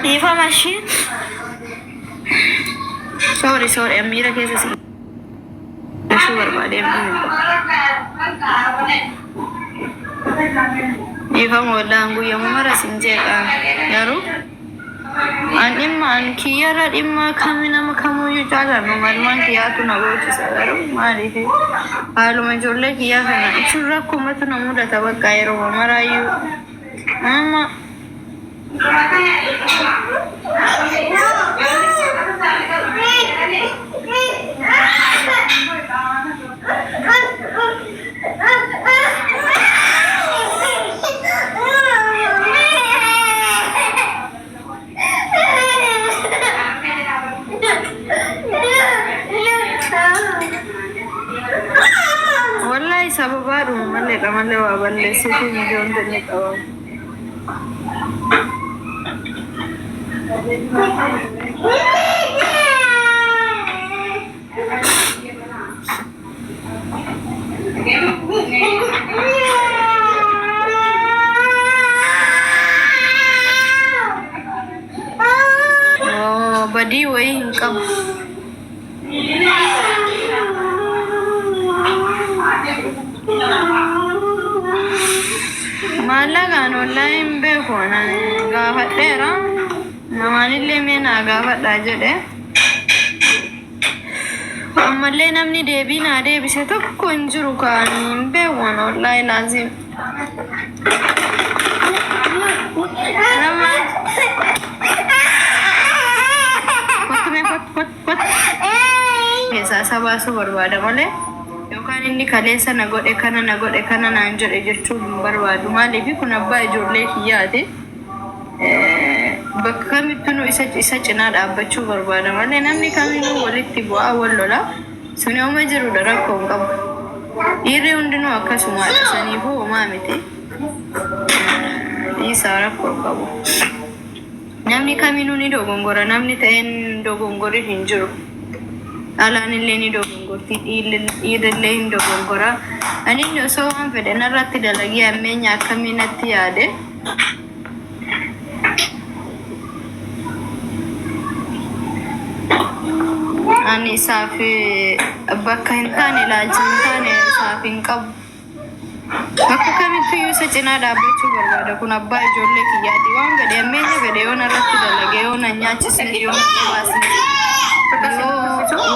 إيفا ماشي. سوري أميرة كيف سي. شو بربادي إيفا مولا أنغو يوم مرة سنجيكا يارو. An dhimma an kiyyarra dhimma kami nama kamuyyuu caalarnu malumaan kiyyaatu na gochisa garuu maaliif haaluma ijoollee kiyyaa kana ibsuun rakkumatu na mudata bakka yeroo maraayyuu amma wallahi sababaadhuma malee waa balleessitu miliyoon tanni qabamu. Oh, badii wayii hin qabu. Maallaqaan wallahi hin beeku gaafadheera namaanillee mee naa gaafadhaa jedhe ammallee namni deebii naa deebise tokko hin jiru kaan hin beeku wallahi laazim nama keessaa sabaasu barbaada malee yookaan inni kaleessa na godhe kana naan jedhe jechuun hin barbaadu. Maaliif kun abbaa ijoollee kiyyaati. Bakka kamittuu isa cinaa dhaabbachuu barbaada malee namni kamiinuu walitti bu'aa wal lola suni uma jirudha rakkoo hin qabu. Dhiirri hundinuu akkasumaadha saniifuu homaa miti. Isaa rakkoo hin qabu. Namni kamiinuu ni dogongora namni ta'een dogongori hin jiru. Alaan illee ni dogongorti dhiirrillee hin dogongora. Ani osoo waan fedhe narratti dalagee ammeenya akkamiin natti yaade ani isaaf bakka hin taane ilaalcha hin taane isaaf hin qabu. Bakka kamittuu isa cinaa dhaabbachuu barbaada kun abbaa ijoollee kiyyaati waan fedhe ammeenya fedhe yoo narratti dalagee yoo na nyaachisne yoo na qabaasne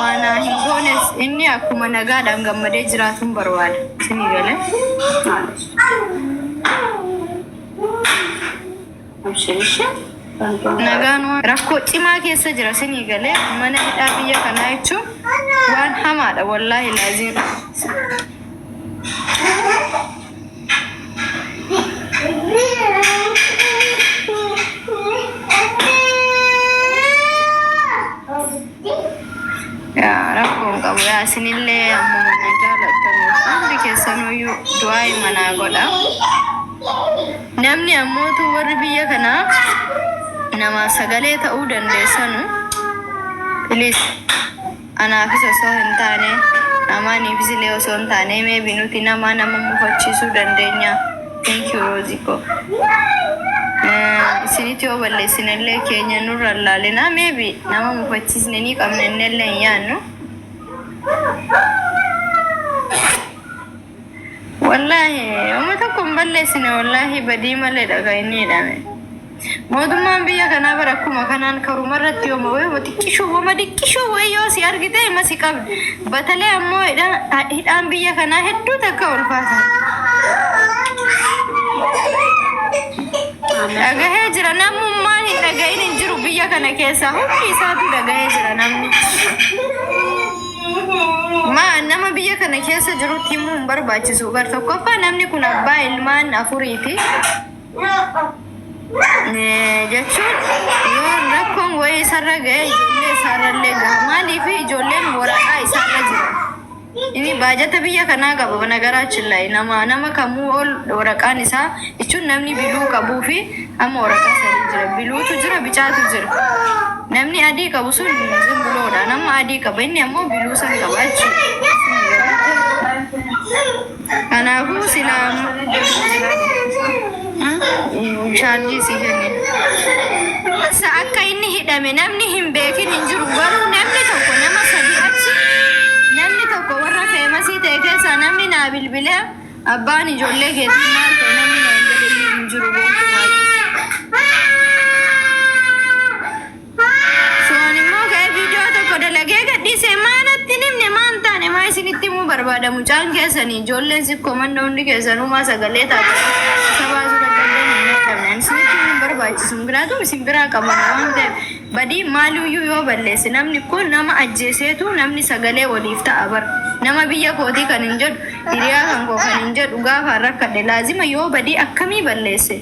waan hin goones inni akkuma nagaadhaan gammadee jiraatuun barbaada. Sinii galee nagaan rakkoo cimaa keessa jira. Sinii galee mana hidhaa biyya kanaa jechuun waan hamaadha wallaahi laazim. Rakkoon qabu yaasinillee ammoo mana jaalattanuu hundi keessanuyyuu du'aa manaa godha. Namni ammootu warri biyya kanaa nama sagalee ta'uu dandeessanu please anaafis osoo hin taane namaaniifis illee osoo hin taane maybe nuti nama mufachiisuu dandeenya. Thank you Roziko. Isinitti yoo balleessinellee keenya nurra laalina maybe nama mufachiisne ni qabna innellee hin yaannu. Wallahi amma tokko hin balleessine wallahi badii malee dhagaa inni hidhame. Mootummaan biyya kanaa bara akkuma kanaan karumarratti yooma wayuma xiqqishuu wayyoo si argite hima si qabdi. Batalee ammoo hidhaan biyya kanaa hedduu takka ulfaata. Dhagahee jira namummaan hin dhagahin hin jiru biyya kana keessaa hundi isaatu dhagahee jira namni. Nama biyya kana keessa jirutti himuu hin barbaachisu. Gar tokkoffaa namni kun abbaa ilmaan afuriiti. Jechuun yoo rakkoon wayii isarra ga'e ijoollee isaarrallee gaha. Maaliif ijoolleen waraqaa isaarra jira. Ini baajata biyya kanaa qaba nagaraachin laay nama kamuu ol waraqaan isaa jechuun namni biluu qabuu fi amma waraqaa sadii jira. Biluutu jira bicaatu jira. Namni adii qabu sun zimbuloodha. Nama adii qaba inni ammoo biluu san qaba jechuudha. Kanaafuu silaamu shaallii si jenne. akka inni hidhame namni hin beekin hin jiru garuu namni tokko nama sadi achi namni tokko warra feemasii ta'e keessa namni naa bilbilee abbaan ijoollee keetii maal ta'e namni naa jedhe hin jiru gonkumaa. Soon immoo ka'ee viidiyoo tokko dalagee gadhiisee maanatti nimne maan taane maa isinitti immoo barbaada mucaan keessanii ijoolleen sikkoo manna hundi keessanumaa sagalee taate sabaa sura dandeenye hin qabne isinitti hin barbaachisu biraatu isin biraa qaban waan ta'eef badii maaliyyuu yoo balleesse namni kun nama ajjeeseetu namni sagalee waliif ta'a bar nama biyya kootii kan hin jedhu hiriyaa kan koo kan hin jedhu gaafa rakkadhe laazima yoo badii akkamii balleesse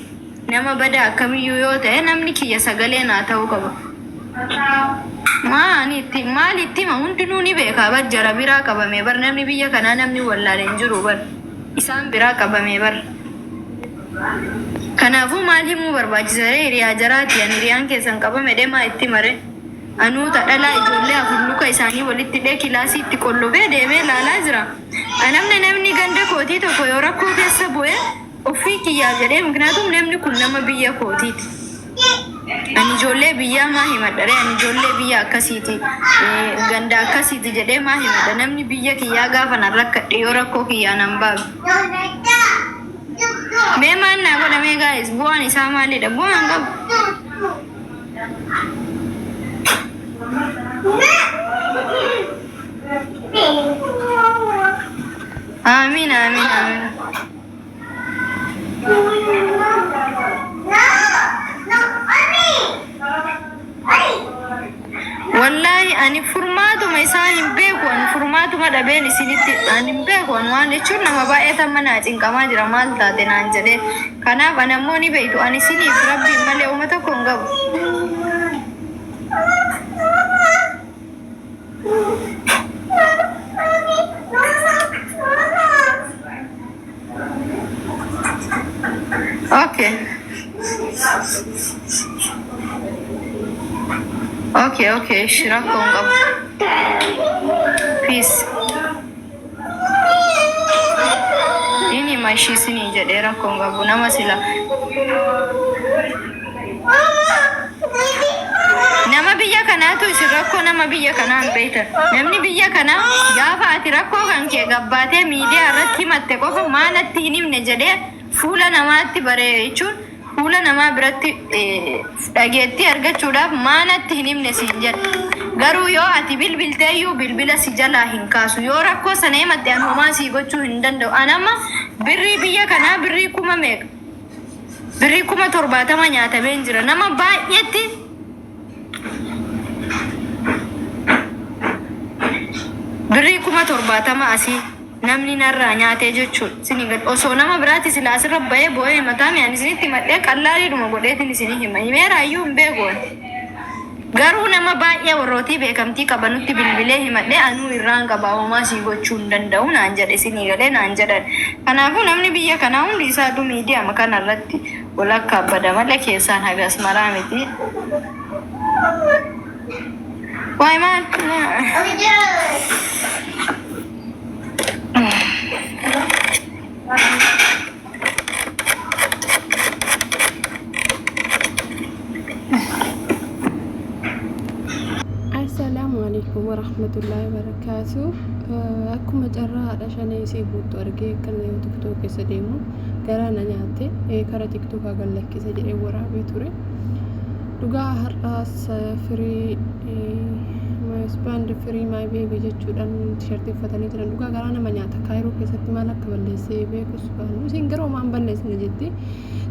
nama bada akkamiyyuu yoo ta'e namni kiyya sagalee naa ta'uu qaba. Maalitti ma hundinuu ni beekaa bar jara biraa qabame bar namni biyya kanaa namni wallaalee hin jiru bar isaan biraa qabame bar. Kanaafuu maal himuu barbaachisaree hiriyaa jaraati ani hiriyaan keessan qabame deemaa itti mare anuuta dhalaa ijoollee afur luka isaanii walitti dhee kilaasii itti qollobee deemee laalaa jira. Namni ganda kootii tokko yoo rakkoo keessa bu'e ofii kiyyaaf jedhee muknaatum namni kun nama biyya kootiiti. Ani ijoollee biyyaa maa himadhare ani ijoollee biyya akkasiiti ganda akkasiiti jedhee maa himadha namni biyya kiyyaa gaafa nan rakkadhe yoo rakkoo kiyyaa nan baasu. Mee maan naa godhamee gaa'is bu'aan isaa maalidha bu'aan qabu. Amiin. Wallahi ani furmaatuma isaa hin beeku ani furmaatuma dhabeen isinitti ani hin beeku waan jechuun nama baay'ee tammanaa cinqamaa jira maal taate naan jedhee kanaaf ani ammoo ni beektu ani isiniif rabbiin malee uummata tokko hin qabu. Okay, shirakkoon qabu. Peace. Ini mashii sinii jedhee rakkoon qabu nama sila. Nama biyya kanaatu isin rakkoo nama biyya kanaa hin beektan. Namni biyya kanaa gaafa ati rakkoo kan kee gabbaatee miidiyaa irratti himatte qofa maalatti hin himne jedhee fuula namaatti baree jechuun fuula namaa biratti dhageettii argachuudhaaf maalatti hin himne siin jedha. Garuu yoo ati bilbilteeyyuu bilbila si jalaa hin kaasu yoo rakkoo sana himatte an homaa sii gochuu hin danda'u. Anamma birrii biyya kanaa birrii 1,000 birrii 70 nyaatamee jira nama baay'eetti. Birrii 70 asii namni narraa nyaatee jechuudha. Isin osoo nama biraatti silaa asirra ba'ee boo'ee mataa mi'aan isinitti madhee qallaaliidhuma godheetiin isinii hima. Himeeraayyuu hin beeku. Garuu nama baay'ee warrootii beekamtii qabanutti bilbilee himadhee anuu irraan qabaa homaa sii gochuu hin danda'u naan jedhe isinii galee naan jedhan. Kanaafuu namni biyya kanaa hundi isaatu miidiyaa kanarratti walakka abbada malee keessaan hagas maraa miti. Waay maal? Assalamualaikum warahmatullahi wabarakatuh. Aku macarra ada shane isi butu arge kan TikTok keessa deemu gara na nyaate kara TikTok agal lakkisa jedhee waraabee ture. Dhugaa har'aas free my husband free my baby jechuudhaan t-shirtii uffatanii jiran dhugaa garaa nama nyaata kaayiroo keessatti maal akka balleessee beekus baanu isin garuu maan balleessine jetti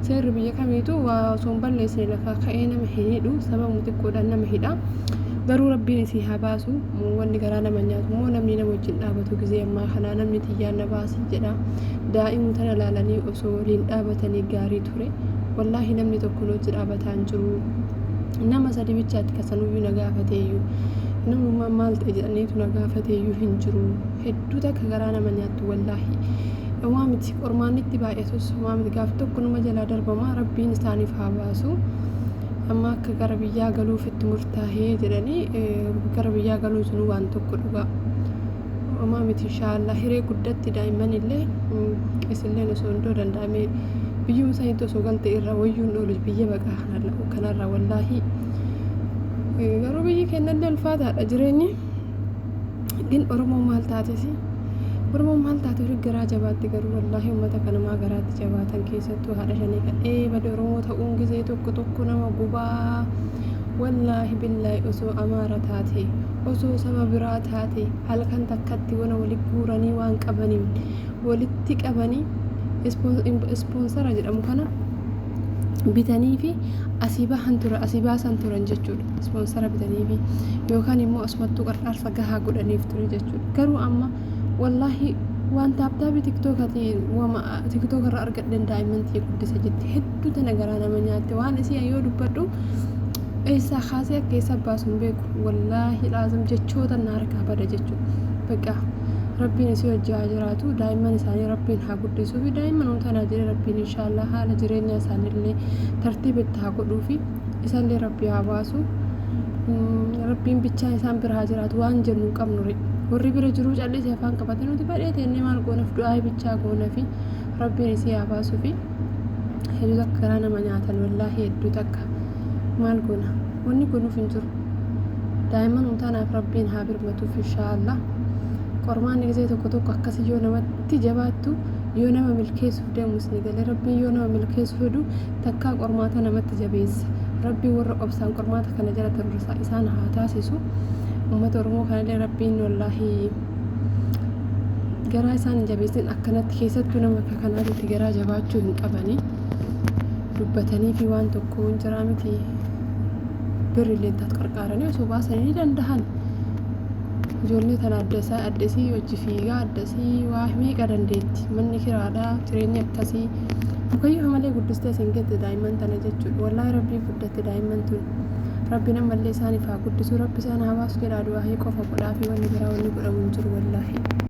seerri biyya kamiitu waa osoo hin balleessine lafaa ka'ee nama hin hidhu sababni xiqqoodhaan nama hidha. Garuu rabbiin isii haa baasu wanni garaa nama nyaatu moo namni nama wajjin dhaabatu gisee ammaa kanaa namni tiyyaan na baasi jedha. Daa'imni tana laalanii osoo waliin dhaabatanii gaarii ture. Wallaahi namni tokko nuti dhaabataa hin jiru. Nama sadi bichaatti kasanuyyuu na gaafateeyyuu. Namummaa maal ta'e jedhaniitu na gaafateeyyuu hin jiru. Hedduu takka garaa nama nyaattu wallaahi. Waa miti qormaannitti baay'atus waa miti gaaf tokko nama jalaa darbamaa rabbiin isaaniif haa baasu. Amma akka gara biyyaa galuuf itti murtaa'ee jedhanii gara biyyaa galuu sun waan tokko dhugaa. Waa miti inshaallah hiree guddatti daa'imman illee isillee osoo hundoo danda'amee biyyuma isaanii osoo galte irraa wayyuun oolu biyya baqaa kanarraa wallaahi garuu biyyi kennallee ulfaataadha jireenyi ግን ኦሮሞ ማልታቴሲ ኦሮሞ ማልታቴ ግራ ጀባቲ ገሩ ወላሂ ኡመተ ከነማ ገራት ጀባተን ከሰቱ ሀደሸኔ ከኤ በኦሮሞ ተኡን ጊዜ ቶኮ ነማ ጉባ ወላሂ ቢላሂ ኦሶ አማራ ታቴ ኦሶ ሰባ ብራ ታቴ ሀልከን ተከቲ ወነ ወሊጉራኒ ዋን ቀበኒ ወልቲ ቀበኒ ስፖንሰር አጀደሙ ከና bitanii fi asiibaa san turan jechuudha ispoonsara bitanii fi yookaan immoo asumattuu qarqaarsa gahaa godhaniif ture jechuudha garuu amma wallaahi waan taaptaabii tiktook irraa argadhen daa'immantii guddisa jetti hedduu tana garaa nama nyaatte waan isii yoo dubbadhu eessaa kaasee akka eessa baasuun beeku wallaahi laazim jechoota na harkaa bada jechuudha bakka rabbiin isii hojjaa jiraatu daa'imman isaanii rabbiin haa guddisuu fi daa'imman tanaa jire rabbiin inshaallah haala jireenya isaaniillee tartiiba itti haa godhuu fi isaallee rabbii haa baasu rabbiin bichaa isaan bira haa jiraatu waan jennu qabnu warri bira jiruu callisee afaan qabate nuti badheete inni maal goonaaf du'aa bichaa goona fi rabbiin isii haa baasuu fi hedduu takka garaa nama nyaatan wallaahi hedduu takka maal goona wanni kunuuf hin jiru daa'imman tanaaf rabbiin haa birmatuuf inshaallah qormaan ጊዜ tokko akkasi yoo namatti jabaattu yoo nama milkeessuuf deemus ni galee rabbiin yoo nama milkeessuuf fidu takkaa qormaata namatti jabeessa rabbiin warra obsaan qormaata kana jala turursa isaan haa taasisu ummata oromoo kanallee rabbiin wallaahi garaa isaan jabeessin akkanatti keessattuu nama akka kanaatti garaa jabaachuu hin qabani dubbatanii fi waan tokko hin jiraa miti birrillee tat qarqaaranii osoo baasanii danda'an ijoollee tana addasii hojii fiigaa addasii waa meeqa dandeetti manni kiraadhaa jireenyi akkasii mukayyoo malee guddistee isin gette daa'imman tana jechuudha wallaahi rabbii guddatte daa'imman tun rabbiin ammallee isaaniif haa guddisuu rabbi isaan haa baasu jedhaa du'aa qofa godhaa fi wanni biraa wanni godhamu hin jiru wallaahi